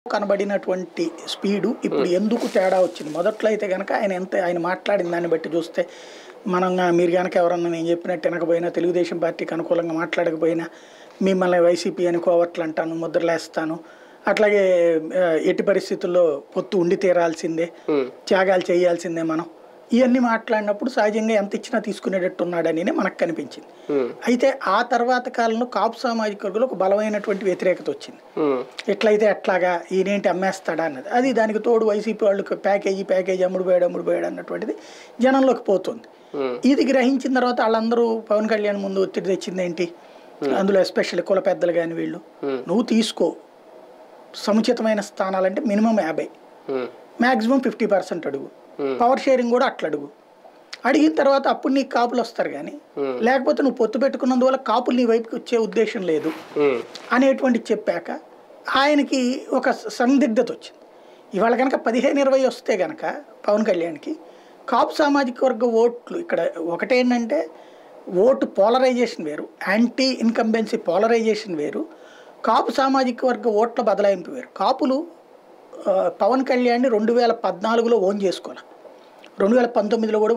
కనబడినటువంటి speed ఇప్పుడు ఎందుకు తేడా వచ్చింది? మొదట్లో అయితే గనక ఆయన మాట్లాడిన దాన్ని బట్టి చూస్తే మీరు గనక ఎవరన్నా నేను చెప్పినట్టు వినకపోయినా, తెలుగుదేశం పార్టీకి అనుకూలంగా మాట్లాడకపోయినా మిమ్మల్ని వైసీపీ అని కోవట్లు అంటాను, ముద్రలేస్తాను, అట్లాగే ఎట్టి పరిస్థితుల్లో పొత్తు ఉండి తీరాల్సిందే, త్యాగాలు చేయాల్సిందే మనం ఇవన్నీ మాట్లాడినప్పుడు సహజంగా ఎంత ఇచ్చినా తీసుకునేటట్టు ఉన్నాడని మనకు కనిపించింది. అయితే ఆ తర్వాత కాలంలో కాపు సామాజిక వర్గంలో ఒక బలమైనటువంటి వ్యతిరేకత వచ్చింది. ఎట్లయితే ఎట్లాగా ఈయనేంటి అమ్మేస్తాడా అన్నది. అది దానికి తోడు వైసీపీ వాళ్ళకి ప్యాకేజీ అమ్ముడుపోయాడు అన్నటువంటిది జనంలోకి పోతుంది. ఇది గ్రహించిన తర్వాత వాళ్ళందరూ పవన్ కళ్యాణ్ ముందు ఒత్తిడి తెచ్చింది ఏంటి, అందులో ఎస్పెషల్లీ కుల పెద్దలు కానీ వీళ్ళు, నువ్వు తీసుకో సముచితమైన స్థానాలంటే మినిమం 50, మ్యాక్సిమం 50% అడుగు, పవర్ షేరింగ్ కూడా అట్లా అడిగిన తర్వాత అప్పుడు నీకు కాపులు వస్తారు కానీ లేకపోతే నువ్వు పొత్తు పెట్టుకున్నందువల్ల కాపులు నీ వైపుకి వచ్చే ఉద్దేశం లేదు అనేటువంటి చెప్పాక ఆయనకి ఒక సందిగ్ధత వచ్చింది. ఇవాళ కనుక 15-20 వస్తే కనుక పవన్ కళ్యాణ్కి కాపు సామాజిక వర్గ ఓట్లు ఇక్కడ ఒకటేంటంటే ఓటు పోలరైజేషన్ వేరు, యాంటీ ఇన్కంబెన్సీ పోలరైజేషన్ వేరు, కాపు సామాజిక వర్గ ఓట్ల బదలాయింపు వేరు. కాపులు పవన్ కళ్యాణ్ని 2014లో ఓన్ చేసుకోవాలి, 2019లో కూడా